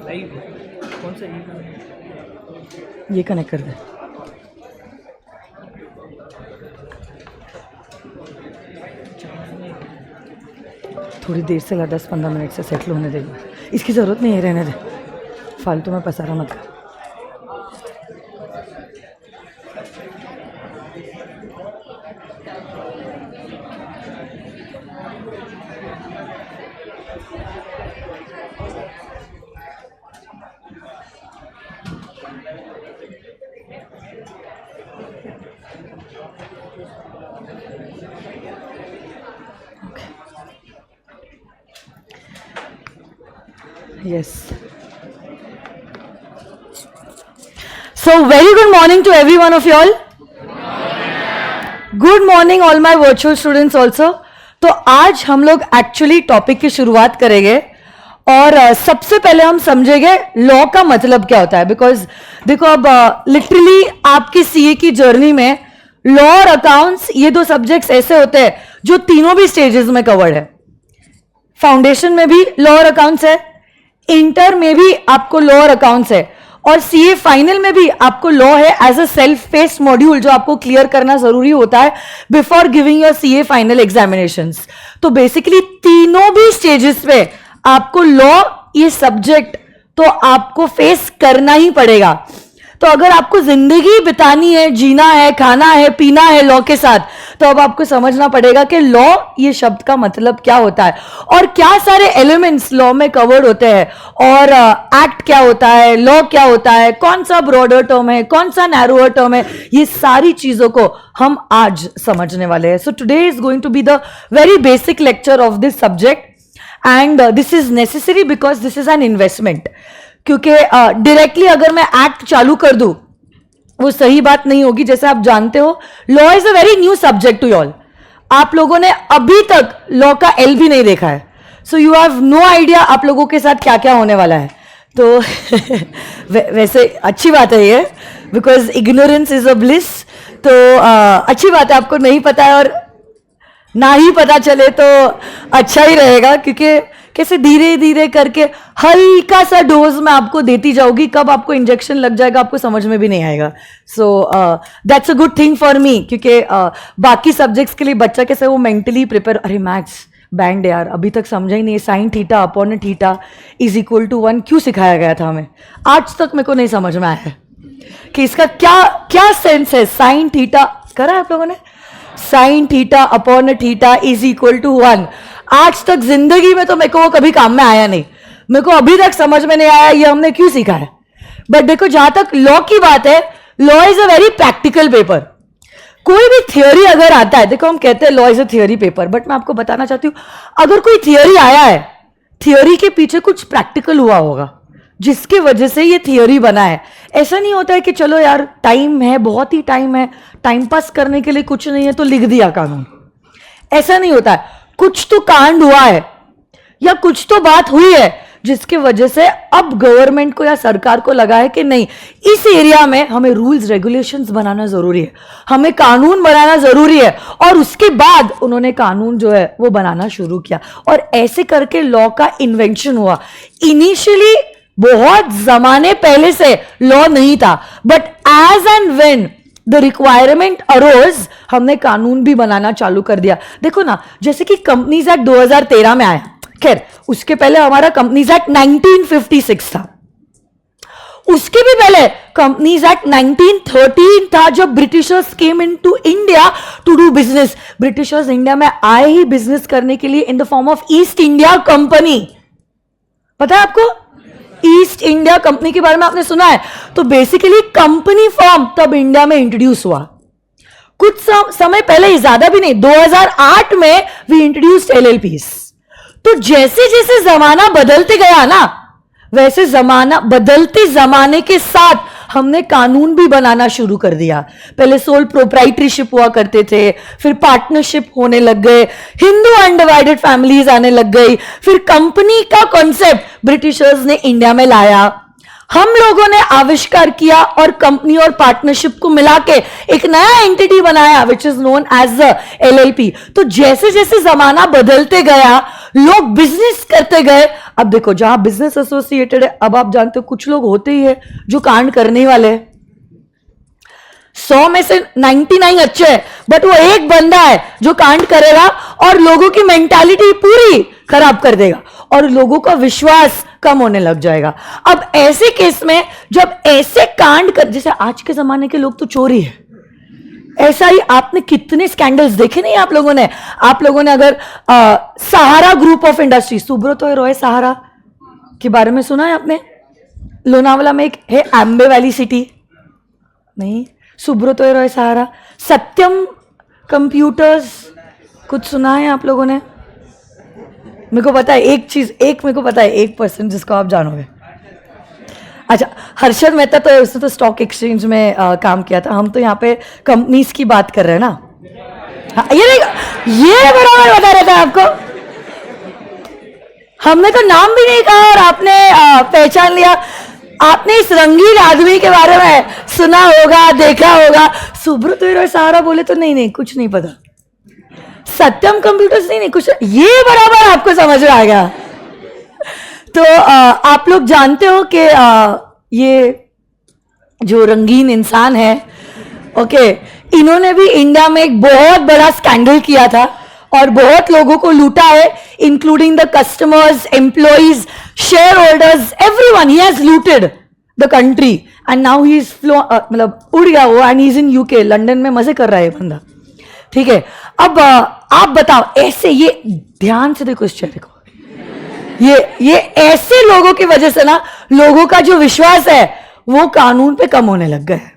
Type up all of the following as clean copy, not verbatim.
कौन सा ये कनेक्ट कर दे। थोड़ी देर से 10-15 मिनट से सेटल होने देगी, इसकी ज़रूरत नहीं है, रहने दे, फालतू में पसारा मत कर। Yes. So very good morning to every one of you all. Good morning all my virtual students also. तो आज हम लोग एक्चुअली टॉपिक की शुरुआत करेंगे और सबसे पहले हम समझेंगे लॉ का मतलब क्या होता है। बिकॉज देखो अब लिटरली आपकी सीए की जर्नी में लॉ और अकाउंट्स ये दो सब्जेक्ट्स ऐसे होते हैं जो तीनों भी स्टेजेस में कवर्ड है। फाउंडेशन में भी लॉ और अकाउंट्स है, इंटर में भी आपको लॉ और अकाउंट्स है, और सीए फाइनल में भी आपको लॉ है as a self paced module जो आपको क्लियर करना जरूरी होता है before giving your CA final examinations. तो बेसिकली तीनों भी स्टेजेस पे आपको लॉ ये सब्जेक्ट तो आपको फेस करना ही पड़ेगा। तो अगर आपको जिंदगी बितानी है, जीना है, खाना है, पीना है लॉ के साथ, तो अब आपको समझना पड़ेगा कि लॉ ये शब्द का मतलब क्या होता है और क्या सारे एलिमेंट्स लॉ में कवर्ड होते हैं, और एक्ट क्या होता है, लॉ क्या होता है, कौन सा ब्रॉडर टर्म है, कौन सा नैरोअर टर्म है, ये सारी चीजों को हम आज समझने वाले हैं। So today is going to be the very basic lecture of this subject and this is necessary because this is an investment. क्योंकि डायरेक्टली अगर मैं एक्ट चालू कर दूं वो सही बात नहीं होगी। जैसे आप जानते हो law is a very new subject to all. आप लोगों ने अभी तक लॉ का एल भी नहीं देखा है, so you have no idea आप लोगों के साथ क्या क्या होने वाला है। तो वैसे अच्छी बात है ये, because ignorance is a bliss. तो अच्छी बात है, आपको नहीं पता है और ना ही पता चले तो अच्छा ही रहेगा, क्योंकि कैसे धीरे धीरे करके हल्का सा डोज में आपको देती जाऊंगी, कब आपको इंजेक्शन लग जाएगा आपको समझ में भी नहीं आएगा। So that's a good thing for me, क्योंकि बाकी सब्जेक्ट्स के लिए बच्चा कैसे वो मेंटली प्रिपेयर, अरे मैथ्स बैंड यार अभी तक समझा ही नहीं, sine theta upon theta is equal to 1 क्यों सिखाया गया था हमें, आज तक मेरे को नहीं समझ में आया है कि इसका क्या क्या सेंस है। साइन थीटा करा है आप लोगों ने, sine theta upon theta is equal to 1, आज तक जिंदगी में तो मेरे को वो कभी काम में आया नहीं, मेरे को अभी तक समझ में नहीं आया ये हमने क्यों सीखा है। बट देखो जहां तक लॉ की बात है, law is a very practical paper. कोई भी थियोरी अगर आता है, देखो हम कहते हैं law is a theory paper, but मैं आपको बताना चाहती हूं अगर कोई थियोरी आया है, थियोरी के पीछे कुछ प्रैक्टिकल हुआ होगा जिसकी वजह से ये थियोरी बना है। ऐसा नहीं होता है कि चलो यार टाइम है, बहुत ही टाइम है, टाइम पास करने के लिए कुछ नहीं है तो लिख दिया कानून, ऐसा नहीं होता है। कुछ तो कांड हुआ है या कुछ तो बात हुई है जिसकी वजह से अब गवर्नमेंट को या सरकार को लगा है कि नहीं इस एरिया में हमें रूल्स रेगुलेशंस बनाना जरूरी है, हमें कानून बनाना जरूरी है, और उसके बाद उन्होंने कानून जो है वो बनाना शुरू किया और ऐसे करके लॉ का इन्वेंशन हुआ। इनिशियली बहुत जमाने पहले से लॉ नहीं था, but as and when the requirement arose हमने कानून भी बनाना चालू कर दिया। देखो ना, जैसे कि कंपनीज एक्ट 2013 में आया, खैर उसके पहले हमारा कंपनीज एक्ट 1956 था, उसके भी पहले कंपनीज एक्ट 1913 था जब Britishers came into India to do business. Britishers India में आए ही बिजनेस करने के लिए in the form of East India company. पता है आपको ईस्ट इंडिया कंपनी के बारे में आपने सुना है? तो बेसिकली कंपनी फॉर्म तब इंडिया में इंट्रोड्यूस हुआ, कुछ समय पहले, ज्यादा भी नहीं, 2008 में वी इंट्रोड्यूस्ड एलएलपीज। तो जैसे जैसे जमाना बदलते गया ना, वैसे जमाना बदलते जमाने के साथ हमने कानून भी बनाना शुरू कर दिया। पहले सोल प्रोप्राइटरीशिप हुआ करते थे, फिर पार्टनरशिप होने लग गए, हिंदू अनडिवाइडेड फैमिलीज आने लग गई, फिर कंपनी का कॉन्सेप्ट ब्रिटिशर्स ने इंडिया में लाया, हम लोगों ने आविष्कार किया और कंपनी और पार्टनरशिप को मिला के एक नया एंटिटी बनाया which is known as the LLP. तो जैसे जैसे जमाना बदलते गया लोग बिजनेस करते गए। अब देखो जहां बिजनेस एसोसिएटेड है, अब आप जानते हो कुछ लोग होते ही है जो कांड करने वाले हैं। 100 में से 99 अच्छे हैं, बट वो एक बंदा है जो कांड करेगा और लोगों की मेंटालिटी पूरी खराब कर देगा और लोगों का विश्वास कम होने लग जाएगा। अब ऐसे केस में जब ऐसे कांड कर, जैसे आज के जमाने के लोग तो चोरी है, ऐसा ही आपने कितने स्कैंडल्स देखे नहीं आप लोगों ने। आप लोगों ने अगर Sahara group of industry, Subrata Roy Sahara के बारे में सुना है आपने? लोनावाला में एक है एम्बे वैली सिटी, नहीं, सुब्रतो रॉय सहारा। सत्यम कंप्यूटर्स, कुछ सुना है आप लोगों ने? मेरे को पता है एक चीज, एक मेरे को पता है एक पर्सन जिसको आप जानोगे। अच्छा, हर्षद मेहता तो उसने तो स्टॉक एक्सचेंज में काम किया था। हम तो यहाँ पे कंपनीज की बात कर रहे हैं ना। हाँ, ये बराबर बता रहा था आपको। हमने तो नाम भी नहीं कहा और आपने पहचान लिया। आपने इस रंगीन आदमी के बारे में सुना होगा, देखा होगा। सुब्रतो रॉय सहारा बोले तो नहीं नहीं कुछ नहीं पता। सत्यम कंप्यूटर्स नहीं नहीं कुछ, ये बराबर आपको समझ में आ गया। तो आप लोग जानते हो कि ये जो रंगीन इंसान है, ओके, इन्होंने भी इंडिया में एक बहुत बड़ा स्कैंडल किया था और बहुत लोगों को लूटा है, including the customers, employees, share holders, everyone. He has looted the country and now he is मतलब उड़ गया वो and he is in UK, London में मजे कर रहा है ये बंदा। ठीक है, अब आप बताओ ऐसे, ये ध्यान से देखो इस चेहरे को, ये ऐसे लोगों की वजह से ना लोगों का जो विश्वास है वो कानून पे कम होने लग गया है।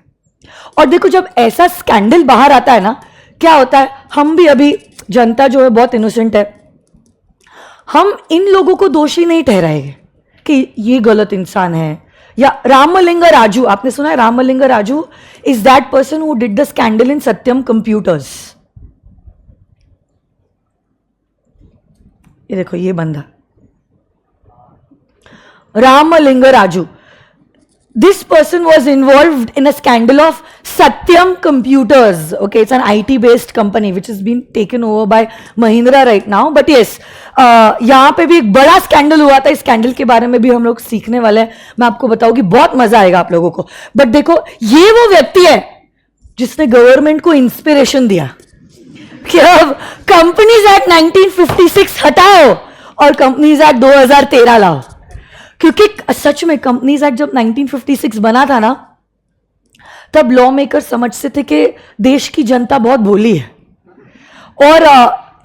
और देखो जब ऐसा स्कैंडल बाहर आता है ना, क्या होता है, हम भी अभी जनता जो है बहुत इनोसेंट है, हम इन लोगों को दोषी नहीं ठहराएंगे कि ये गलत इंसान है। या रामलिंगा राजू, आपने सुना है? Ramalinga Raju is that person who did the scandal in Satyam computers. ये देखो ये बंदा Ramalinga Raju. This person was involved in a scandal of Satyam Computers. Okay, it's an IT-based company which has been taken over by Mahindra right now. But yes, यहाँ पे भी एक बड़ा scandal हुआ था। इस स्कैंडल के बारे में भी हम लोग सीखने वाले हैं। मैं आपको बताऊंगी, बहुत मजा आएगा आप लोगों को। बट देखो, ये वो व्यक्ति है जिसने गवर्नमेंट को इंस्पिरेशन दिया कि अब कंपनीज एक्ट 1956 हटाओ और कंपनीज एक्ट 2013 लाओ। क्योंकि सच में कंपनीज एक्ट जब 1956 बना था ना, तब लॉ मेकर समझते थे कि देश की जनता बहुत भोली है और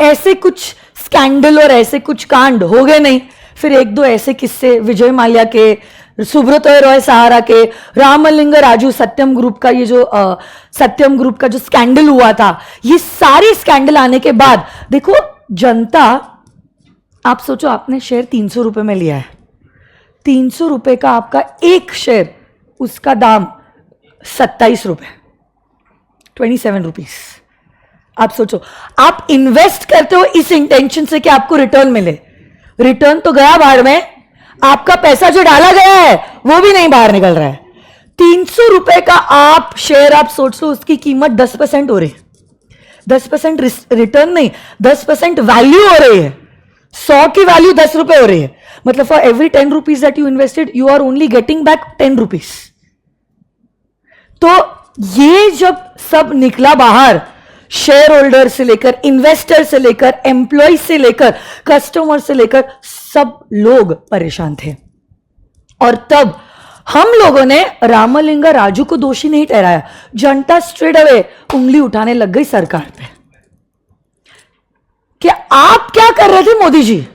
ऐसे कुछ स्कैंडल और ऐसे कुछ कांड हो गए नहीं। फिर एक दो ऐसे किस्से विजय माल्या के, सुब्रतो रॉय सहारा के, रामलिंगा राजू, सत्यम ग्रुप का, ये जो सत्यम ग्रुप का जो स्कैंडल हुआ था, ये सारे स्कैंडल आने के बाद देखो जनता, आप सोचो आपने शेयर 300 रुपए में लिया है, 300 रुपए का आपका एक शेयर, उसका दाम 27 रुपए, 27 रुपीज। आप सोचो, आप इन्वेस्ट करते हो इस इंटेंशन से कि आपको रिटर्न मिले, रिटर्न तो गया बाहर में, आपका पैसा जो डाला गया है वो भी नहीं बाहर निकल रहा है। 300 रुपए का आप शेयर, आप सोचो उसकी कीमत 10% हो रही है। 10% रिटर्न नहीं, 10% वैल्यू हो रही है। 100 की वैल्यू 10 रुपए हो रही है, मतलब for every 10 rupees that you invested you are only getting back 10 rupees. तो ये जब सब निकला बाहर, शेयर होल्डर से लेकर, इन्वेस्टर से लेकर, एम्प्लॉय से लेकर, कस्टमर से लेकर, सब लोग परेशान थे। और तब हम लोगों ने रामलिंगा राजू को दोषी नहीं ठहराया, जनता स्ट्रेट अवे उंगली उठाने लग गई सरकार पे कि आप क्या कर रहे थे मोदी जी?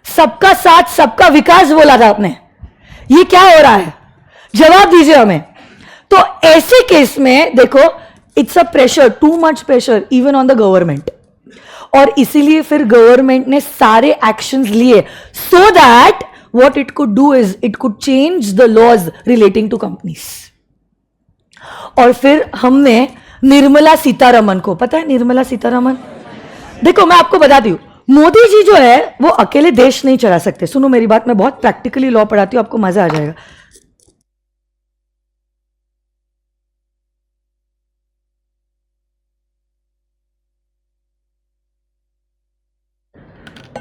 सबका साथ सबका विकास बोला था आपने, ये क्या हो रहा है? जवाब दीजिए हमें। तो ऐसे केस में देखो, it's a pressure, too much pressure even on the government, और इसीलिए फिर गवर्नमेंट ने सारे एक्शंस लिए so that what it could do is it could change the laws relating to companies. और फिर हमने निर्मला सीतारमन को, पता है निर्मला सीतारमन? देखो मैं आपको बताती हूं, मोदी जी जो है वो अकेले देश नहीं चला सकते। सुनो मेरी बात, मैं बहुत प्रैक्टिकली लॉ पढ़ाती हूं, आपको मजा आ जाएगा।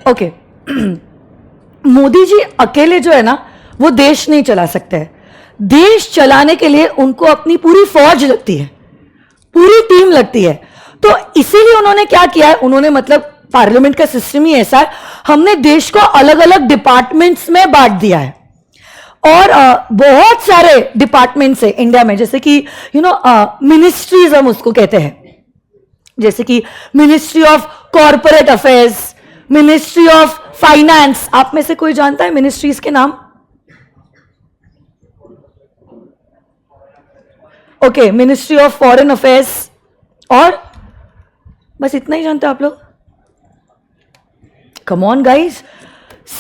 ओके मोदी जी अकेले जो है ना वो देश नहीं चला सकते हैं. देश चलाने के लिए उनको अपनी पूरी फौज लगती है, पूरी टीम लगती है. तो इसीलिए उन्होंने क्या किया है, उन्होंने मतलब पार्लियामेंट का सिस्टम ही ऐसा है, हमने देश को अलग अलग डिपार्टमेंट्स में बांट दिया है. और बहुत सारे डिपार्टमेंट्स है इंडिया में, जैसे कि मिनिस्ट्रीज हम उसको कहते हैं, जैसे कि ministry of corporate affairs, ministry of finance. आप में से कोई जानता है मिनिस्ट्रीज के नाम? Okay, ministry of foreign affairs, और बस इतना ही जानते हो आप लोग? कम ऑन गाइस,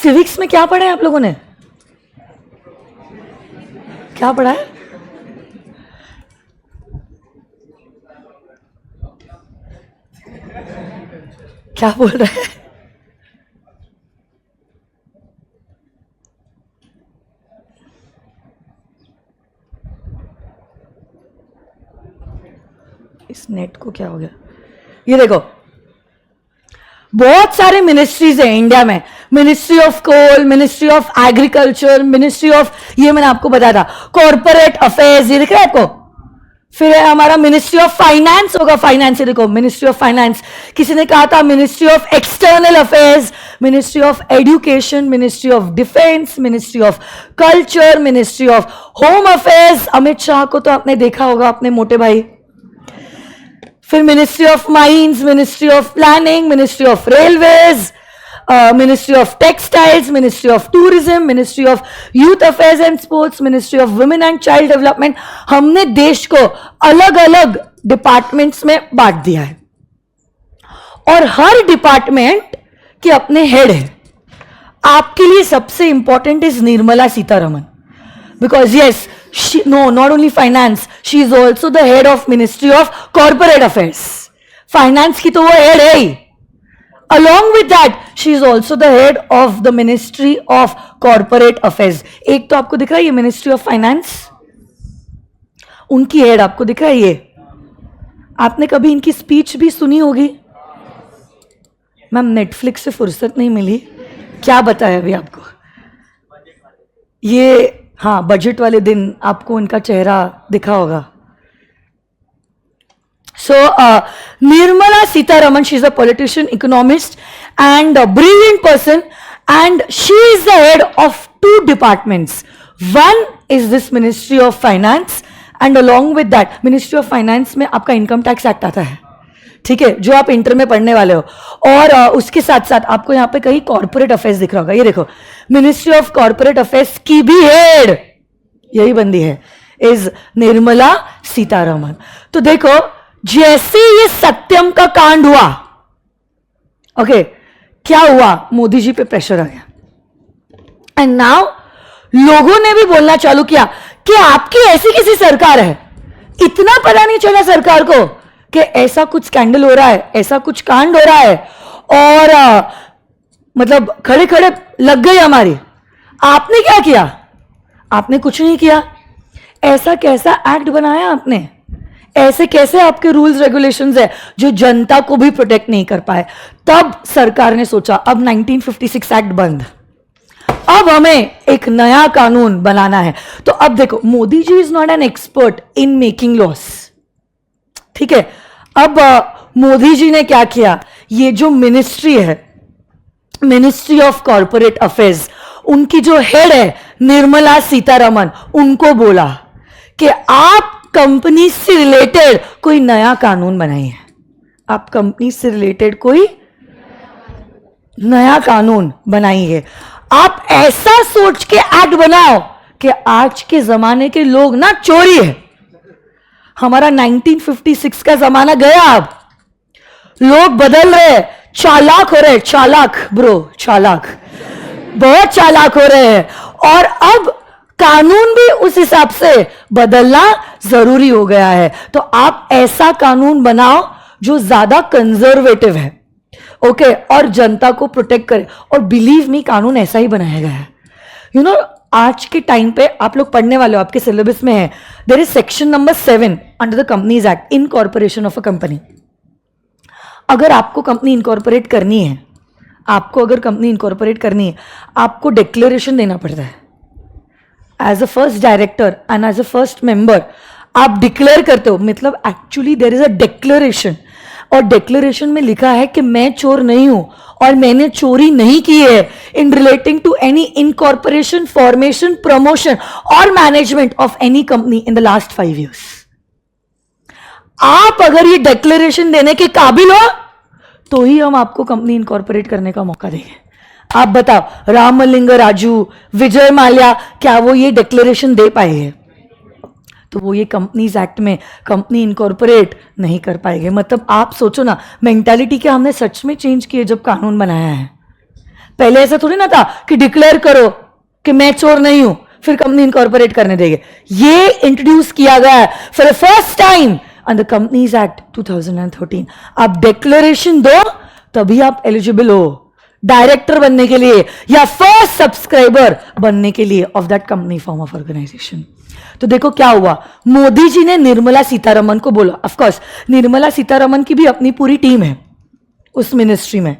सिविक्स में क्या पढ़ा है आप लोगों ने? क्या पढ़ा है? क्या बोल रहे हैं? इस नेट को क्या हो गया? ये देखो, बहुत सारे मिनिस्ट्रीज है इंडिया में. Ministry of coal, ministry of agriculture, ministry of, ये मैंने आपको बताया था, कॉर्पोरेट अफेयर्स, ये दिख रहा है आपको. फिर है हमारा मिनिस्ट्री ऑफ फाइनेंस होगा, फाइनेंस, ये देखो मिनिस्ट्री ऑफ फाइनेंस. किसी ने कहा था ministry of external affairs, ministry of education, ministry of defence, ministry of culture, ministry of home affairs. Amit Shah को तो आपने देखा होगा, अपने मोटे भाई. फिर ministry of mines, ministry of planning, ministry of railways, ministry of textiles, ministry of tourism, ministry of youth affairs and sports, ministry of women and child development. हमने देश को अलग अलग डिपार्टमेंट्स में बांट दिया है और हर डिपार्टमेंट के अपने हेड है. आपके लिए सबसे important is Nirmala Sitharaman, because yes, not only finance, she is also the head of Ministry of Corporate Affairs. Finance की तो वो head है ही. Along with that, she is also the head of the Ministry of Corporate Affairs. एक तो आपको दिख रहा है ये Ministry of Finance, उनकी head आपको दिख रहा है ये. आपने कभी इनकी स्पीच भी सुनी होगी. मैम नेटफ्लिक्स से फुर्सत नहीं मिली, क्या बताया अभी आपको. ये हाँ, बजट वाले दिन आपको उनका चेहरा दिखा होगा. So Nirmala Sitharaman, she is a politician, economist and a brilliant person, and she is the head of 2 departments. One is this ministry of finance, and along with that ministry of finance में आपका income tax act आता है, ठीक है, जो आप inter में पढ़ने वाले हो. और उसके साथ साथ आपको यहां पे कहीं कॉर्पोरेट अफेयर्स दिख रहा होगा, ये देखो मिनिस्ट्री ऑफ कॉर्पोरेट अफेयर्स की भी हेड यही बंदी है, इज निर्मला सीतारमन. तो देखो, जैसे ये सत्यम का कांड हुआ, ओके, क्या हुआ, मोदी जी पे प्रेशर आ गया, एंड नाउ लोगों ने भी बोलना चालू किया कि आपकी ऐसी कैसी सरकार है. इतना पता नहीं चला सरकार को कि ऐसा कुछ स्कैंडल हो रहा है, ऐसा कुछ कांड हो रहा है, और मतलब खड़े खड़े लग गई हमारी. आपने क्या किया? आपने कुछ नहीं किया. ऐसा कैसा एक्ट बनाया आपने, ऐसे कैसे आपके रूल्स रेगुलेशंस है जो जनता को भी प्रोटेक्ट नहीं कर पाए. तब सरकार ने सोचा अब 1956 एक्ट बंद, अब हमें एक नया कानून बनाना है. तो अब देखो, Modi ji is not an expert in making laws, ठीक है. अब मोदी जी ने क्या किया, ये जो मिनिस्ट्री है, मिनिस्ट्री ऑफ कॉर्पोरेट अफेयर्स, उनकी जो हेड है निर्मला सीतारमन, उनको बोला कि आप कंपनी से रिलेटेड कोई नया कानून बनाइए. आप कंपनी से रिलेटेड कोई नया कानून बनाइए. आप ऐसा सोच के एक्ट बनाओ कि आज के जमाने के लोग ना चोरी है. हमारा 1956 का जमाना गया, अब लोग बदल रहे, चालाक हो रहे, चालाक ब्रो, चालाक, बहुत चालाक हो रहे हैं. और अब कानून भी उस हिसाब से बदलना जरूरी हो गया है. तो आप ऐसा कानून बनाओ जो ज्यादा कंजर्वेटिव है, ओके, और जनता को प्रोटेक्ट करे. और बिलीव मी, कानून ऐसा ही बनाया गया है. यू नो, आज के टाइम पे आप लोग पढ़ने वाले हो, आपके सिलेबस में है, there is section number 7 under the companies act, incorporation of a company. अगर आपको कंपनी इनकॉर्पोरेट करनी है, आपको अगर कंपनी इनकॉर्पोरेट करनी है, आपको डिक्लेरेशन देना पड़ता है as a first director and as a first member. आप डिक्लेयर करते हो, मतलब actually there is a declaration, और डिक्लेरेशन में लिखा है कि मैं चोर नहीं हूं और मैंने चोरी नहीं की है in relating to any incorporation, formation, promotion और management of any company in the last 5 years. आप अगर ये डिक्लेरेशन देने के काबिल हो तो ही हम आपको कंपनी इनकॉर्पोरेट करने का मौका देंगे. आप बताओ, रामलिंग राजू, विजय माल्या, क्या वो ये डिक्लेरेशन दे पाए हैं? तो वो ये कंपनीज एक्ट में कंपनी इनकॉर्पोरेट नहीं कर पाएंगे. मतलब आप सोचो ना, मेंटालिटी क्या हमने सच में चेंज की है जब कानून बनाया है. पहले ऐसा थोड़ी ना था कि डिक्लेयर करो कि मैं चोर नहीं हूं फिर कंपनी इनकॉर्पोरेट करने देंगे. ये इंट्रोड्यूस किया गया है for the first time under companies act 2013. आप डिक्लेरेशन दो तभी आप एलिजिबल हो डायरेक्टर बनने के लिए या फर्स्ट सब्सक्राइबर बनने के लिए of that company form of organisation. तो देखो क्या हुआ, मोदी जी ने निर्मला सीतारमन को बोला. ऑफ कोर्स निर्मला सीतारमन की भी अपनी पूरी टीम है उस मिनिस्ट्री में,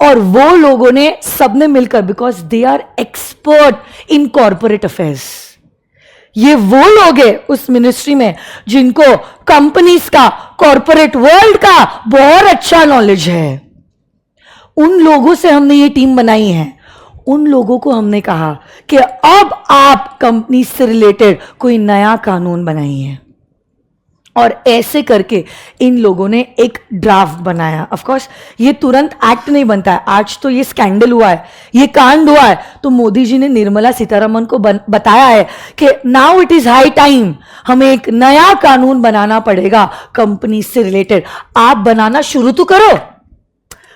और वो लोगों ने सबने मिलकर, because they are expert in corporate affairs, ये वो लोग हैं उस मिनिस्ट्री में जिनको कंपनीज का, कॉर्पोरेट वर्ल्ड का बहुत अच्छा नॉलेज है. उन लोगों से हमने ये टीम बनाई है. उन लोगों को हमने कहा कि अब आप कंपनी से रिलेटेड कोई नया कानून बनाइए, और ऐसे करके इन लोगों ने एक ड्राफ्ट बनाया. ऑफ कोर्स ये तुरंत एक्ट नहीं बनता है. आज तो ये स्कैंडल हुआ है, ये कांड हुआ है, तो मोदी जी ने निर्मला सीतारमन को बताया है कि now it is high time, हमें एक नया कानून बनाना पड़ेगा कंपनी से रिलेटेड. आप बनाना शुरू तो करो,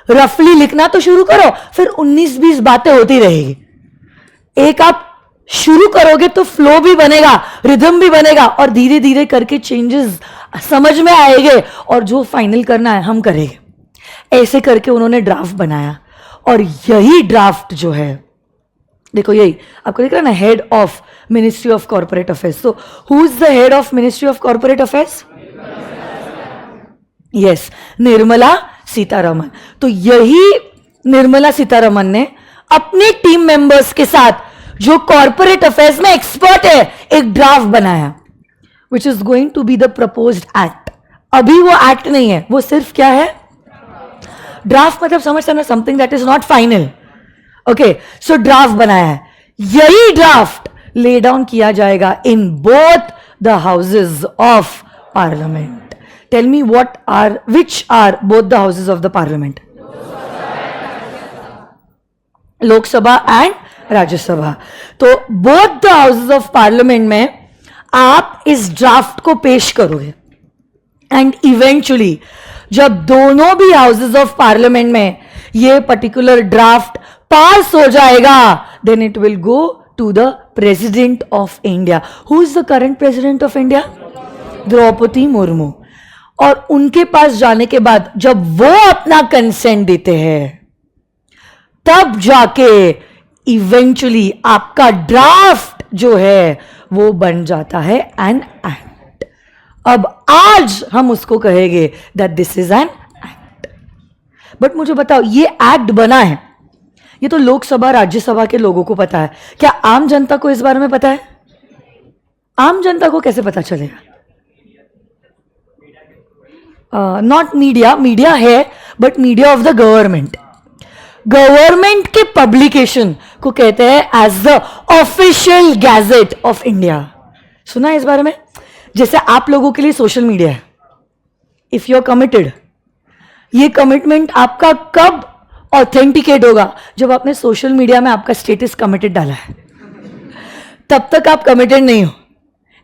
रफली लिखना तो शुरू करो, फिर 19-20 बातें होती रहेगी. एक आप शुरू करोगे तो फ्लो भी बनेगा, रिदम भी बनेगा, और धीरे धीरे करके चेंजेस समझ में आएंगे, और जो फाइनल करना है हम करेंगे. ऐसे करके उन्होंने ड्राफ्ट बनाया, और यही ड्राफ्ट जो है, देखो यही आपको दिख रहा है ना, head of ministry of corporate affairs. तो who is the head of ministry of corporate affairs? Yes, Nirmala Sitharaman. तो यही निर्मला सीतारमन ने अपनी टीम मेंबर्स के साथ, जो कॉर्पोरेट अफेयर्स में एक्सपर्ट है, एक ड्राफ्ट बनाया which is going to be the proposed act. अभी वो एक्ट नहीं है, वो सिर्फ क्या है, ड्राफ्ट. मतलब समझ सकना, something that is not final. Okay, so draft बनाया है. यही ड्राफ्ट ले डाउन किया जाएगा इन both the houses of parliament. Tell me which are both the houses of the parliament? Lok Sabha and Rajya Sabha. तो both the houses of parliament में आप इस draft को पेश करोगे, एंड इवेंचुअली जब दोनों भी हाउसेज ऑफ पार्लियामेंट में ये पर्टिकुलर ड्राफ्ट पास हो जाएगा, then it will go to the president of India. Who is the current president of India? Draupadi Murmu. और उनके पास जाने के बाद जब वो अपना कंसेंट देते हैं, तब जाके इवेंचुअली आपका ड्राफ्ट जो है वो बन जाता है एन एक्ट. अब आज हम उसको कहेंगे that this is an act. But मुझे बताओ, ये एक्ट बना है, ये तो लोकसभा राज्यसभा के लोगों को पता है, क्या आम जनता को इस बारे में पता है? आम जनता को कैसे पता चलेगा? नॉट मीडिया, मीडिया है but media of the government. Government के पब्लिकेशन को कहते हैं as the official gazette of India. सुना है इस बारे में? जैसे आप लोगों के लिए सोशल मीडिया है, इफ यू आर कमिटेड, ये कमिटमेंट आपका कब ऑथेंटिकेट होगा? जब आपने सोशल मीडिया में आपका स्टेटस कमिटेड डाला है, तब तक आप कमिटेड नहीं हो.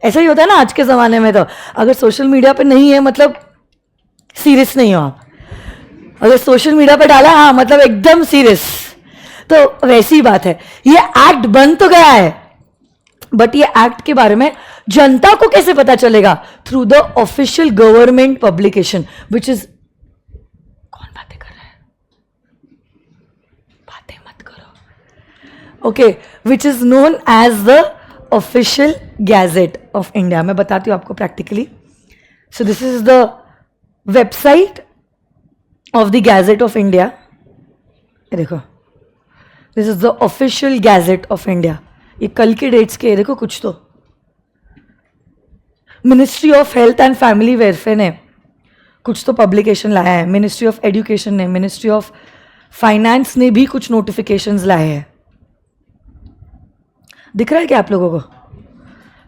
ऐसा ही होता है ना आज के जमाने में. तो अगर सोशल मीडिया पे नहीं है मतलब सीरियस नहीं हो आप. अगर सोशल मीडिया पे डाला, हाँ मतलब एकदम सीरियस. तो वैसी बात है, ये एक्ट बन तो गया है, बट ये एक्ट के बारे में जनता को कैसे पता चलेगा? Through the official government publication which is, कौन बातें कर रहा है? बातें मत करो. Okay, which is known as the official gazette of India. मैं बताती हूं आपको practically. So this is the website of the Gazette of India. ये देखो, this is the official gazette of India. ये कल के डेट्स के, देखो कुछ तो ministry of health and family welfare ने कुछ तो पब्लिकेशन लाया है, मिनिस्ट्री ऑफ एजुकेशन ने, मिनिस्ट्री ऑफ फाइनेंस ने भी कुछ नोटिफिकेशंस लाए हैं. दिख रहा है क्या आप लोगों को?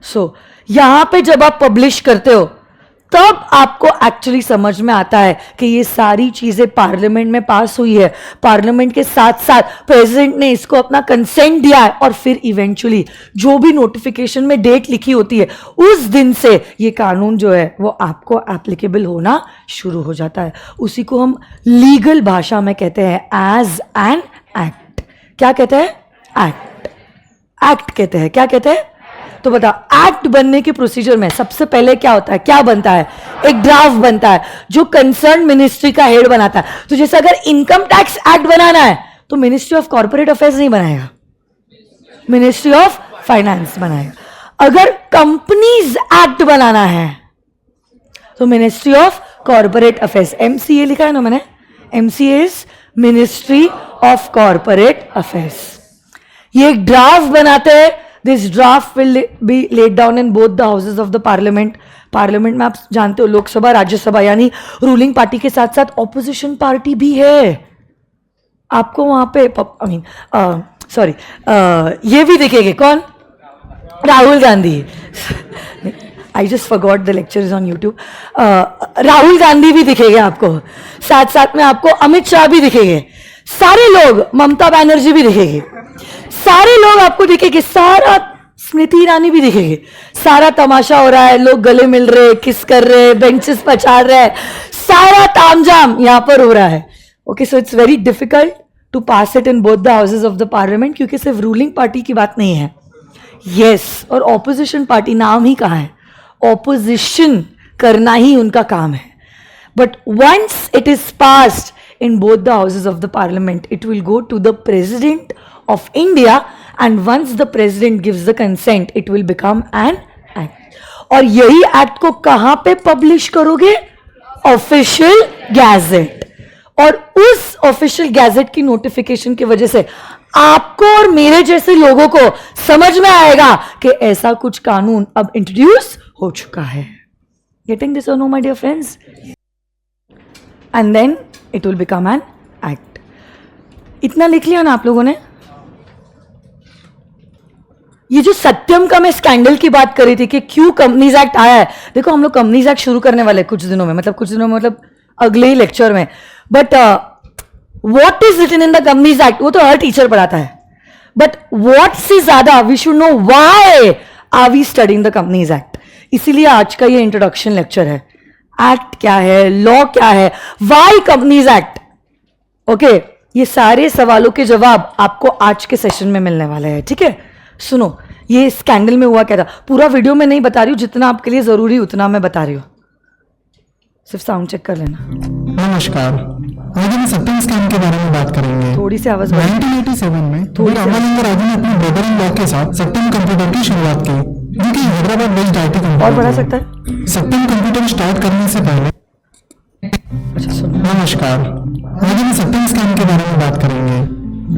सो यहां पे जब आप पब्लिश करते हो तब आपको एक्चुअली समझ में आता है कि ये सारी चीजें पार्लियामेंट में पास हुई है, पार्लियामेंट के साथ साथ प्रेसिडेंट ने इसको अपना कंसेंट दिया है, और फिर इवेंचुअली जो भी नोटिफिकेशन में डेट लिखी होती है उस दिन से ये कानून जो है वो आपको एप्लीकेबल होना शुरू हो जाता है. उसी को हम लीगल भाषा में कहते हैं एज एन एक्ट. क्या कहते हैं? एक्ट. एक्ट कहते हैं. क्या कहते हैं? तो बता, एक्ट बनने के प्रोसीजर में सबसे पहले क्या होता है, क्या बनता है? एक ड्राफ्ट बनता है जो कंसर्न मिनिस्ट्री का हेड बनाता है. तो जैसे अगर इनकम टैक्स एक्ट बनाना है तो मिनिस्ट्री ऑफ कॉर्पोरेट अफेयर्स नहीं बनाएगा, मिनिस्ट्री ऑफ फाइनेंस बनाएगा. अगर कंपनीज एक्ट बनाना है तो ministry of corporate affairs, MCA लिखा है ना मैंने, MCA is ministry of corporate affairs. ये एक ड्राफ्ट बनाते हैं. This draft will be laid down in both the houses of the parliament. Parliament में आप जानते हो लोकसभा राज्यसभा, यानी रूलिंग पार्टी के साथ साथ ऑपोजिशन पार्टी भी है. आपको वहां पे आई मीन सॉरी ये भी दिखेंगे. कौन? Rahul Gandhi. I just forgot the lecture is on YouTube. Rahul Gandhi भी दिखेंगे आपको, साथ साथ में आपको अमित शाह भी दिखेंगे, सारे लोग, ममता बनर्जी भी दिखेगी, सारे लोग आपको दिखेंगे, सारा स्मृति ईरानी भी दिखेगी. सारा तमाशा हो रहा है, लोग गले मिल रहे, किस कर रहे, बेंचेस पछाड़ रहे हैं, सारा तामझाम यहां पर हो रहा है. Okay, so it's very difficult to pass it in both the houses of the parliament, क्योंकि सिर्फ रूलिंग पार्टी की बात नहीं है. यस, और ऑपोजिशन पार्टी, नाम ही कहा है, ऑपोजिशन करना ही उनका काम है. But once it is passed in both the houses of the parliament, it will go to the president of India, and once the president gives the consent, it will become an act. और यही act को कहां पे publish करोगे? Official gazette. और उस official gazette की notification की वजह से आपको और मेरे जैसे लोगों को समझ में आएगा कि ऐसा कुछ कानून अब इंट्रोड्यूस हो चुका है. गेटिंग दिस और no my dear friends? And then it will become an act. इतना लिख लिया ना आप लोगों ने? ये जो सत्यम का मैं स्कैंडल की बात कर रही थी कि क्यों कंपनीज एक्ट आया है, देखो हम लोग कंपनीज एक्ट शुरू करने वाले कुछ दिनों में, मतलब अगले ही लेक्चर में. But what is written in the companies act वो तो हर टीचर पढ़ाता है. बट व्हाट से ज्यादा we should know why are we studying the companies act. इसीलिए आज का ये इंट्रोडक्शन लेक्चर है. एक्ट क्या है, लॉ क्या है, वाई कंपनीज एक्ट. ओके, ये सारे सवालों के जवाब आपको आज के सेशन में मिलने वाले हैं. ठीक है, सुनो, ये स्कैंडल में हुआ क्या था, पूरा वीडियो में नहीं बता रही हूं, जितना आपके लिए जरूरी उतना मैं बता रही हूं. सिर्फ साउंड चेक कर लेना. नमस्कार, आज हम सत्यम स्कैम के बारे में बात करेंगे. थोड़ी सी आवाज 1987 में रामालिंगा राजू ने अपने ब्रदर इन लॉ के साथ सत्यम कंप्यूटर की शुरुआत की, जो कि हैदराबाद बेस्ड आईटी कंपनी. और बढ़ा सकता है? सत्यम कंप्यूटर स्टार्ट करने से पहले. अच्छा सुनो. नमस्कार, आज हम सत्यम स्कैम के बारे में बात करेंगे.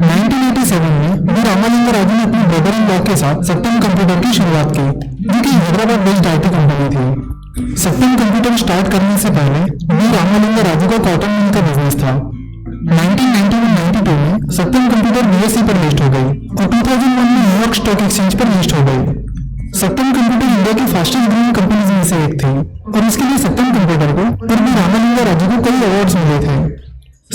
1987 में रामालिंगा राजू ने अपने ब्रदर इन लॉ के साथ सत्यम कंप्यूटर की शुरुआत की, जो कि हैदराबाद बेस्ड आईटी कंपनी थी. सत्यम कंप्यूटर स्टार्ट करने से पहले रामालिंगा राजू का कॉटन मिल का बिजनेस था. 1992 में सत्यम कंप्यूटर बीएसई पर लिस्ट हो गई और 2001 में न्यूयॉर्क स्टॉक एक्सचेंज पर लिस्ट हो गई. सत्यम कंप्यूटर इंडिया की फास्टेस्ट ग्रोइंग कंपनीज में से एक थी और इसके लिए सत्यम कंप्यूटर को और भी रामालिंगा राजू को कई अवार्ड्स मिले थे.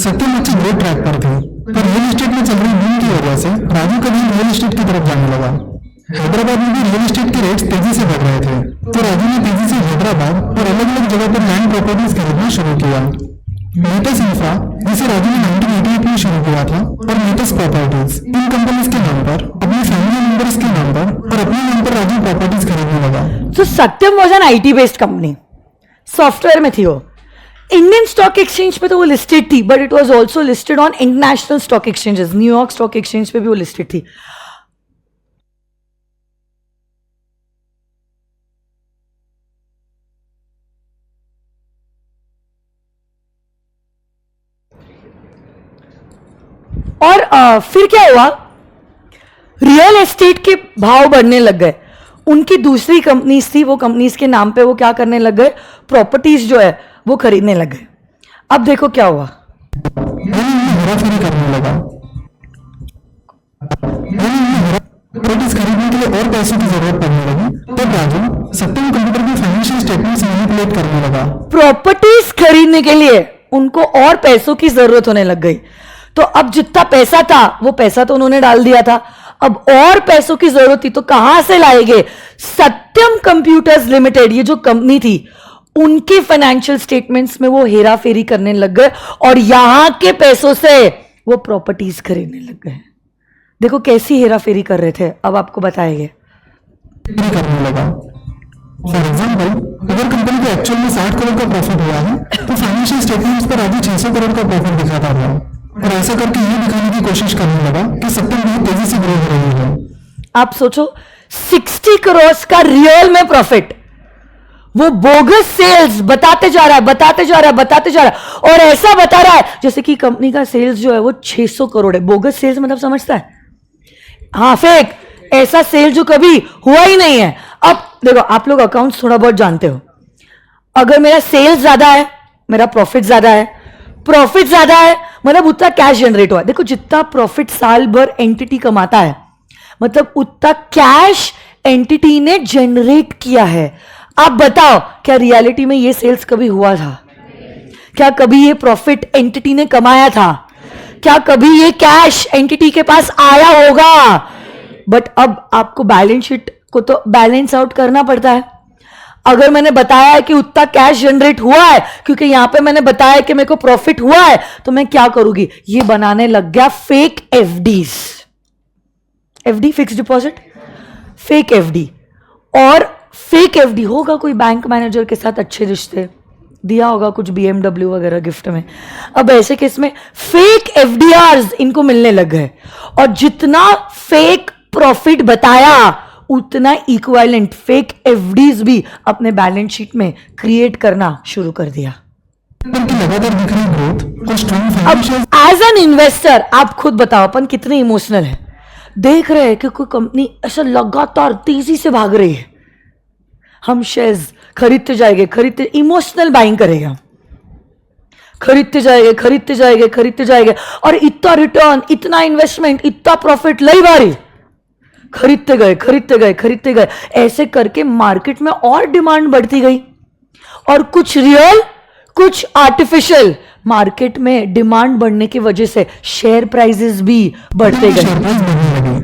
सत्यम अच्छे ग्रोथ ट्रैक पर थी, पर रियल एस्टेट में चल रही बूम की वजह से राजू कभी रियल एस्टेट की तरफ जाने लगा. हैदराबाद में भी रियल एस्टेट के रेट्स तेजी से बढ़ रहे थे, तो राजू ने तेजी से हैदराबाद और अलग अलग जगह पर लैंड प्रॉपर्टीज खरीदना शुरू किया. मेटस इंफ्रा, जिसे राजू ने 1988 में शुरू किया था, और मेटस प्रॉपर्टीज, इन कंपनीज के नाम पर, अपने फैमिली मेंबर्स के नाम पर और अपने नाम पर राजू प्रॉपर्टीज खरीदने लगा. तो Satyam was an IT based company, software में थी वो. इंडियन स्टॉक एक्सचेंज पे तो वो लिस्टेड थी, but it was also listed on international stock exchanges. New York stock exchange पे भी वो लिस्टेड थी. और फिर क्या हुआ, रियल एस्टेट के भाव बढ़ने लग गए, उनकी दूसरी कंपनीज थी, वो कंपनीज के नाम पे वो क्या करने लग गए, प्रॉपर्टीज जो है वो खरीदने लग गए। अब देखो क्या हुआ, हेराफेरी करने लगा, प्रॉपर्टीज खरीदने के लिए और पैसों की जरूरत पड़ने लगी। तब राजू सत्यम कंप्यूटर की फाइनेंशियल स्टेटमेंट्स मैनिपुलेट करने लगा। प्रॉपर्टीज खरीदने के लिए उनको और पैसों की जरूरत होने लग गई। तो अब जितना पैसा था वो पैसा तो उन्होंने डाल दिया था, अब और पैसों की जरूरत थी, तो कहां से लाएंगे? सत्यम कंप्यूटर्स लिमिटेड, ये जो कंपनी थी, उनके फाइनेंशियल स्टेटमेंट्स में वो हेरा फेरी करने लग गए और यहां के पैसों से वो प्रॉपर्टीज खरीदने लग गए। देखो कैसी हेरा फेरी कर रहे थे, अब आपको बताएंगे। करने लगा। फॉर एग्जाम्पल, अगर कंपनी को एक्चुअल में 60 करोड़ का प्रॉफिट हुआ है तो फाइनेंशियल स्टेटमेंट्स पर राजू 600 करोड़ का प्रॉफिट दिखाता था, और ऐसा करके ये दिखाने की कोशिश करने लगा कि सत्यम बहुत तेजी से ग्रो हो रही है। आप सोचो 60 करोड़ का रियल में प्रॉफिट, वो बोगस सेल्स बताते जा रहा है, बताते जा रहा है, बताते जा रहा है, और ऐसा बता रहा है जैसे कि कंपनी का सेल्स जो है वो 600 करोड़ है। बोगस सेल्स मतलब समझता है? हाँ, फेक, ऐसा सेल जो कभी हुआ ही नहीं है। अब देखो, आप लोग अकाउंट्स थोड़ा बहुत जानते हो, अगर मेरा सेल्स ज्यादा है, मेरा प्रॉफिट ज्यादा है, प्रॉफिट ज्यादा है मतलब उतना कैश जनरेट हुआ। देखो, जितना प्रॉफिट साल भर एंटिटी कमाता है, मतलब उतना कैश एंटिटी ने जनरेट किया है। आप बताओ, क्या रियलिटी में ये सेल्स कभी हुआ था? क्या कभी ये प्रॉफिट एंटिटी ने कमाया था? क्या कभी ये कैश एंटिटी के पास आया होगा? बट अब आपको बैलेंस शीट को तो बैलेंस आउट करना पड़ता है। अगर मैंने बताया है कि उतना कैश जनरेट हुआ है, क्योंकि यहां पे मैंने बताया कि मेरे को प्रॉफिट हुआ है, तो मैं क्या करूंगी, ये बनाने लग गया fake FDs. FD fix deposit, fake FD. और फेक एफडी होगा कोई बैंक मैनेजर के साथ अच्छे रिश्ते, दिया होगा कुछ BMW वगैरह गिफ्ट में। अब ऐसे केस में फेक एफडीआर्स इनको मिलने लग गए, और जितना फेक प्रॉफिट बताया उतना इक्विवेलेंट फेक एफडीज भी अपने बैलेंस शीट में क्रिएट करना शुरू कर दिया। लगातार दिख रही ग्रोथ और स्ट्रॉन्ग अब फाइनेंशियल एज एन इन्वेस्टर आप खुद बताओ, अपन कितने इमोशनल है, देख रहे हैं कि कोई कंपनी ऐसा लगातार तेजी से भाग रही है, हम शेयर्स खरीदते जाएंगे, खरीदते, इमोशनल बाइंग करेगा, खरीदते जाएंगे, खरीदते जाएंगे, खरीदते जाएंगे, और इतना रिटर्न, इतना इन्वेस्टमेंट, इतना प्रॉफिट, लई बारी खरीदते गए, खरीदते गए, खरीदते गए। ऐसे करके मार्केट में और डिमांड बढ़ती गई, और कुछ रियल कुछ आर्टिफिशियल, मार्केट में डिमांड बढ़ने की वजह से शेयर प्राइसेस भी बढ़ते गए। शेयर प्राइस बढ़ने लगे।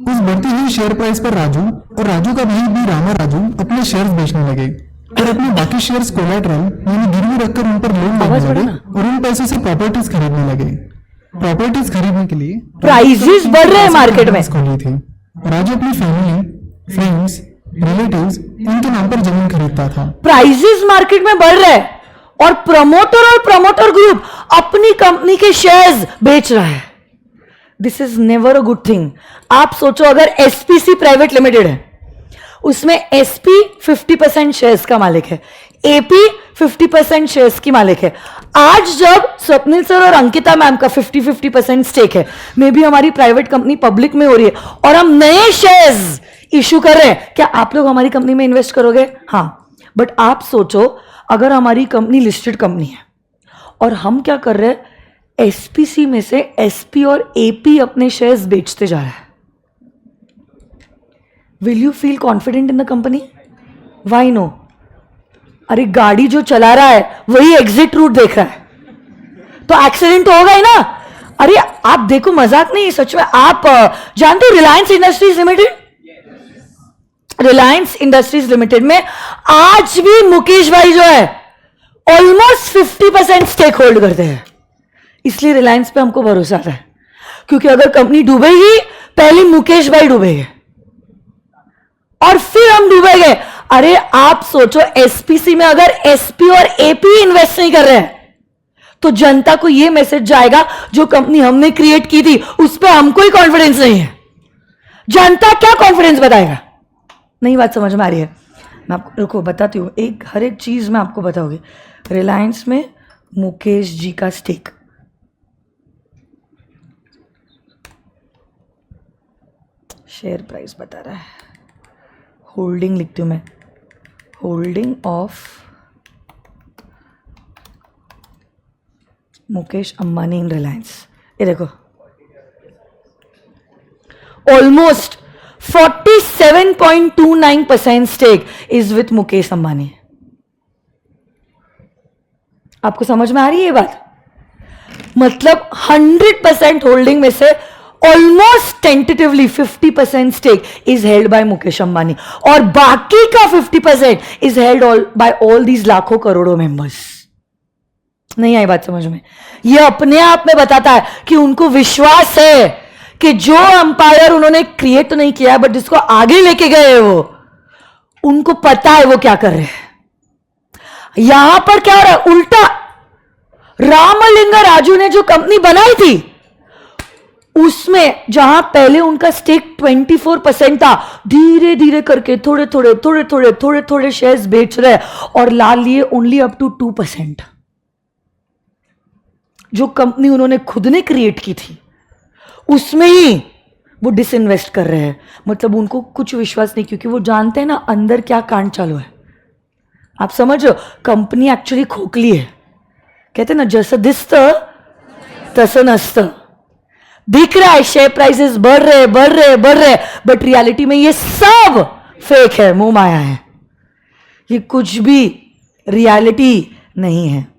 उस बढ़ती हुई शेयर प्राइस पर राजू और राजू का भाई भी रामा राजू अपने शेयर्स बेचने लगे और अपने बाकी शेयर्स कोलैटरल यानी गिरवी रखकर उन पर लोन आवाज लेने बढ़ा लगे ना। और उन पैसों से प्रॉपर्टीज खरीदने लगे। प्रॉपर्टीज खरीदने के लिए प्राइसेस बढ़ रहे हैं मार्केट में। खोली थी। राजू अपनी फैमिली, फ्रेंड्स, रिलेटिव्स इनके नाम पर जमीन खरीदता था। प्राइसेस मार्केट में बढ़ रहे हैं, और प्रमोटर ग्रुप अपनी कंपनी के शेयर्स बेच रहा है। This is never a good thing. आप सोचो, अगर एसपीसी प्राइवेट लिमिटेड है, उसमें एसपी 50% शेयर्स का मालिक है, एपी 50% शेयर्स की मालिक है। आज जब स्वप्निल सर और अंकिता मैम का 50-50% स्टेक है, मे बी हमारी प्राइवेट कंपनी पब्लिक में हो रही है और हम नए शेयर्स इशू कर रहे हैं, क्या आप लोग हमारी कंपनी में इन्वेस्ट करोगे? हाँ, बट आप सोचो, अगर हमारी कंपनी लिस्टेड कंपनी है और हम क्या कर रहे हैं, एसपीसी में से एसपी और एपी अपने शेयर्स बेचते जा रहा है, will you feel confident in the company? Why no? अरे गाड़ी जो चला रहा है वही एग्जिट रूट देख रहा है, तो एक्सीडेंट तो होगा ही ना। अरे आप देखो, मजाक नहीं, सच में। आप जानते हो Reliance industries limited? Reliance industries limited में आज भी मुकेश भाई जो है ऑलमोस्ट 50% स्टेक होल्ड करते हैं। इसलिए रिलायंस पे हमको भरोसा आता है, क्योंकि अगर कंपनी डूबेगी पहले मुकेश भाई डूबेंगे और फिर हम डूबेंगे। अरे आप सोचो, एसपीसी में अगर एसपी और एपी इन्वेस्ट नहीं कर रहे हैं तो जनता को यह मैसेज जाएगा, जो कंपनी हमने क्रिएट की थी उस पर हमको ही कॉन्फिडेंस नहीं है, जनता क्या कॉन्फिडेंस बताएगा? नहीं, बात समझ में आ रही है? मैं आपको, रुको बताती हूँ, हर एक चीज मैं आपको बताऊंगी। रिलायंस में मुकेश जी का स्टेक शेयर प्राइस बता रहा है, होल्डिंग लिखती हूँ मैं, holding of Mukesh Ambani in Reliance. ये देखो almost 47.29% stake is with Mukesh Ambani. आपको समझ में आ रही है ये बात? मतलब 100% होल्डिंग में से almost tentatively 50% stake is held by Mukesh Ambani, और बाकी का 50% is held by all these लाखों करोड़ों मेंबर्स। नहीं आई बात समझ में? ये अपने आप में बताता है कि उनको विश्वास है कि जो अंपायर उन्होंने क्रिएट तो नहीं किया है, बट जिसको आगे लेके गए वो, उनको पता है वो क्या कर रहे हैं। यहां पर क्या हो रहा है? उल्टा रामलिंगा राजू ने जो कंपनी बनाई थी, उसमें जहां पहले उनका स्टेक 24% था, धीरे धीरे करके थोड़े थोड़े शेयर्स बेच रहे और ला लिए ओनली अप टू 2%। जो कंपनी उन्होंने खुद ने क्रिएट की थी उसमें ही वो डिसइन्वेस्ट कर रहे हैं। मतलब उनको कुछ विश्वास नहीं, क्योंकि वो जानते हैं ना अंदर क्या कांड चालू है। आप समझ रहे हो? कंपनी एक्चुअली खोखली है। कहते ना जसं दिसतं तसं नसतं। दिख रहा है शेयर प्राइसेस बढ़ रहे, बट रियलिटी में ये सब फेक है, मोह माया है। ये कुछ भी रियलिटी नहीं है।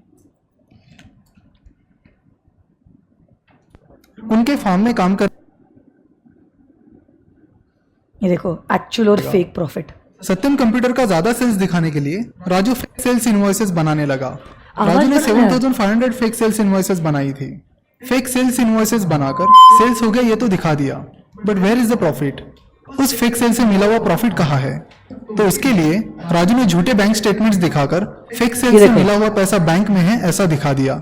उनके फार्म में काम कर ये देखो एक्चुअल और फेक प्रॉफिट। सत्यम कंप्यूटर का ज्यादा सेल्स दिखाने के लिए राजू फेक सेल्स इनवॉइसेस बनाने लगा। आवाज राजू ने बढ़ा है। 7500 फेक सेल्स इनवॉइसेस बनाई थी। फेक सेल्स इनवॉइसेस बनाकर सेल्स हो गया ये तो दिखा दिया, but where is the profit? उस फेक सेल से मिला हुआ प्रॉफिट कहाँ है? तो इसके लिए राजू ने झूठे बैंक स्टेटमेंट्स दिखाकर फेक सेल ये से देखो। मिला हुआ पैसा बैंक में है ऐसा दिखा दिया,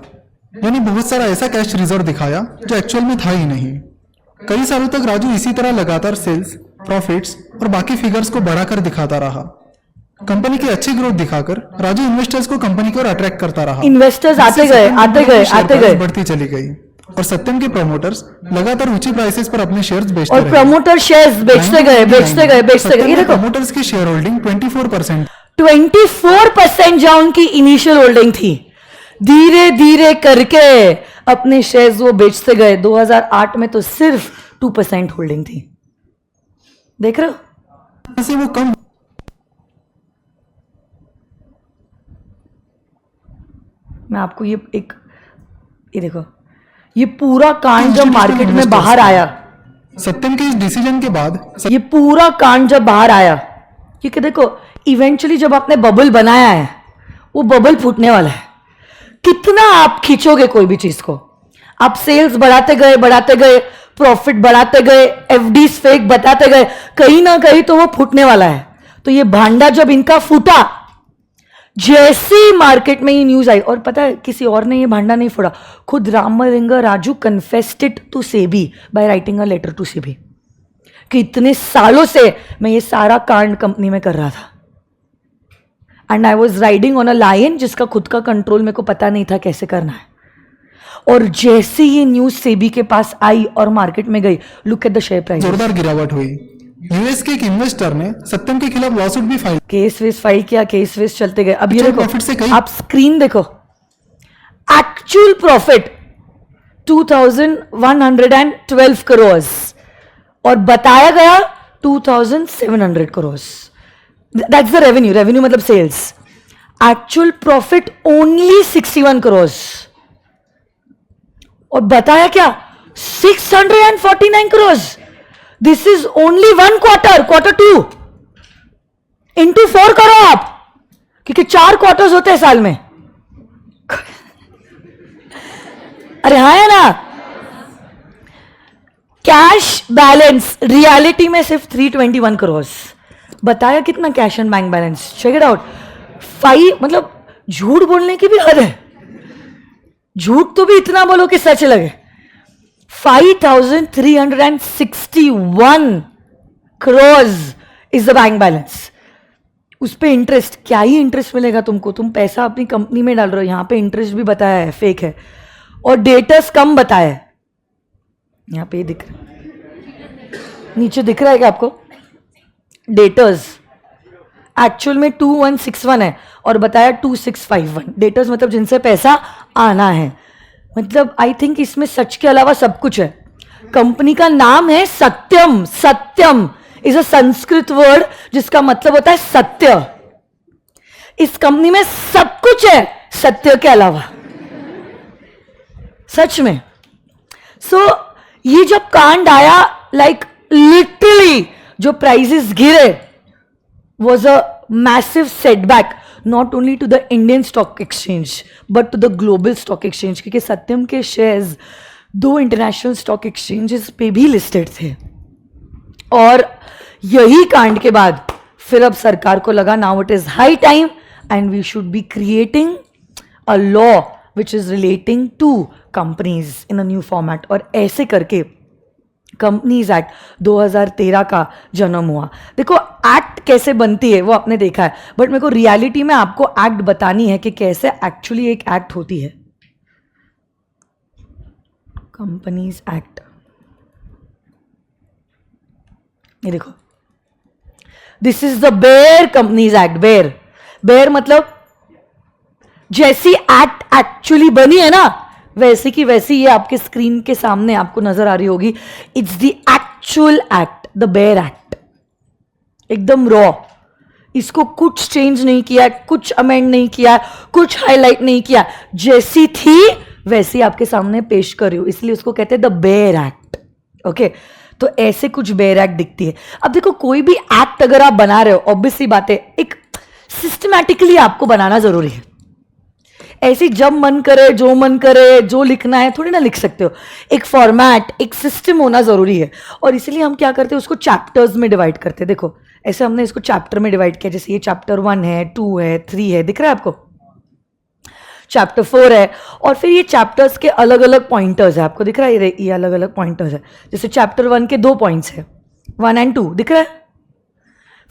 यानी बहुत सारा ऐसा कैश रिजर्व दिखाया जो एक्चुअल में था ही नहीं। कई सालों तक राजू इसी तरह लगातार सेल्स, प्रॉफिट्स और बाकी फिगर्स को बढ़ाकर दिखाता रहा। कंपनी की अच्छी ग्रोथ दिखाकर राजू इन्वेस्टर्स को कंपनी की ओर अट्रैक्ट करता रहा। इन्वेस्टर्स आते जिससे गए सत्यम आते कंपनी गए की शेयर आते प्राइस गए बढ़ती चली गई और सत्यम के प्रमोटर्स लगातार ऊंची प्राइसेस पर अपने शेयर्स बेचते और रहे। प्रमोटर शेयर्स बेचते गए ये देखो प्रमोटर्स की शेयर होल्डिंग 24%। 24% जहां उनकी इनिशियल होल्डिंग थी, धीरे धीरे करके अपने शेयर्स वो बेचते गए। 2008 में तो सिर्फ 2% होल्डिंग थी। देख रहे हो? से वो कम मैं आपको ये देखो, ये पूरा कांड जब मार्केट में बाहर आया, सत्यम के इस डिसीजन के बाद ये पूरा कांड जब बाहर आया, क्योंकि देखो इवेंचुअली जब आपने बबल बनाया है वो बबल फूटने वाला है। कितना आप खींचोगे कोई भी चीज को? आप सेल्स बढ़ाते गए, प्रॉफिट बढ़ाते गए, एफडीज फेक बताते गए, कहीं ना कहीं तो वो फूटने वाला है। तो ये भांडा जब इनका फूटा, जैसी मार्केट में ये न्यूज आई, और पता है किसी और ने ये भांडा नहीं फोड़ा, खुद Ramalinga Raju confessed it to SEBI by writing a letter to SEBI कि इतने सालों से मैं ये सारा कांड कंपनी में कर रहा था, and I was riding on a lion जिसका खुद का कंट्रोल मेरे को पता नहीं था कैसे करना है। और जैसे ये न्यूज सेबी के पास आई और मार्केट में गई, look at the share price, जोरदार गिरावट हुई। यूएस के एक इन्वेस्टर ने सत्यम के खिलाफ लॉसूट भी फाइल केस वेस फाइल किया, केस वेस चलते गए। अब ये Actual देखो, profit से कहीं- आप स्क्रीन देखो, एक्चुअल प्रॉफिट 2112 करोड़ और बताया गया 2700 करोड़। दैट्स द रेवेन्यू मतलब sales. Actual profit only 61 crore और बताया क्या 649 crore. This is only one quarter 2 into 4 करो आप, क्योंकि 4 क्वार्टर्स होते हैं साल में। अरे हाँ है ना? कैश बैलेंस रियलिटी में सिर्फ 321 करोड़। बताया कितना cash and bank balance? Check it out. 5 मतलब झूठ बोलने की भी हद है। झूठ तो भी इतना बोलो कि सच लगे। 5361 crore is the bank balance. उस पे इंटरेस्ट, क्या ही इंटरेस्ट मिलेगा तुमको? तुम पैसा अपनी कंपनी में डाल रहे हो, यहां पे इंटरेस्ट भी बताया है फेक है, और डेटर्स कम बताया है। यहां पे दिख रहा है, नीचे दिख रहा है क्या आपको? डेटर्स एक्चुअल में 2161 है और बताया 2651. डेटर्स मतलब जिनसे पैसा आना है. मतलब आई थिंक इसमें सच के अलावा सब कुछ है. कंपनी का नाम है सत्यम. सत्यम इज अ संस्कृत वर्ड जिसका मतलब होता है सत्य. इस कंपनी में सब कुछ है सत्य के अलावा, सच में. सो ये जब कांड आया, लाइक लिटरली जो प्राइजेस गिरे was a massive setback not only to the Indian stock exchange but to the global stock exchange, क्योंकि सत्यम के शेयर्स 2 इंटरनेशनल स्टॉक एक्सचेंजेस पे भी लिस्टेड थे. और यही कांड के बाद फिर अब सरकार को लगा now it is high time and we should be creating a law which is relating to companies in a new format. और ऐसे करके कंपनीज एक्ट 2013 का जन्म हुआ. देखो एक्ट कैसे बनती है वो आपने देखा है, बट मेरे को रियलिटी में आपको एक्ट बतानी है कि कैसे एक्चुअली एक एक्ट होती है. कंपनीज एक्ट, ये देखो, this is the bare companies act. Bare, bare मतलब जैसी एक्ट एक्चुअली बनी है ना वैसी की वैसी ये आपके स्क्रीन के सामने आपको नजर आ रही होगी. It's the actual act, the bare act, एकदम रॉ. इसको कुछ चेंज नहीं किया, कुछ अमेंड नहीं किया, कुछ हाईलाइट नहीं किया, जैसी थी वैसी आपके सामने पेश कर रही हूं, इसलिए उसको कहते हैं द बेयर एक्ट. ओके, तो ऐसे कुछ बेयर एक्ट दिखती है. अब देखो कोई भी एक्ट अगर आप बना रहे हो, ऑब्वियसली बात है एक सिस्टमैटिकली आपको बनाना जरूरी है. ऐसे जब मन करे जो मन करे जो लिखना है थोड़ी ना लिख सकते हो. एक फॉर्मेट, एक सिस्टम होना जरूरी है. और इसलिए हम क्या करते हैं, उसको चैप्टर्स में डिवाइड करते हैं. देखो ऐसे हमने इसको चैप्टर में डिवाइड किया. जैसे ये चैप्टर 1 है, 2 है, 3 है, दिख रहा है आपको. चैप्टर 4 है और फिर ये चैप्टर्स के अलग अलग पॉइंटर्स है. आपको दिख रहा है ये अलग अलग पॉइंटर्स है. जैसे चैप्टर 1 के 2 पॉइंट्स है, 1 and 2 दिख रहा है.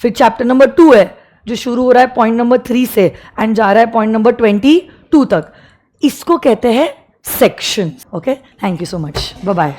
फिर चैप्टर नंबर 2 है जो शुरू हो रहा है पॉइंट नंबर 3 से एंड जा रहा है पॉइंट नंबर 22 तक. इसको कहते हैं section. Okay, thank you so much, bye bye.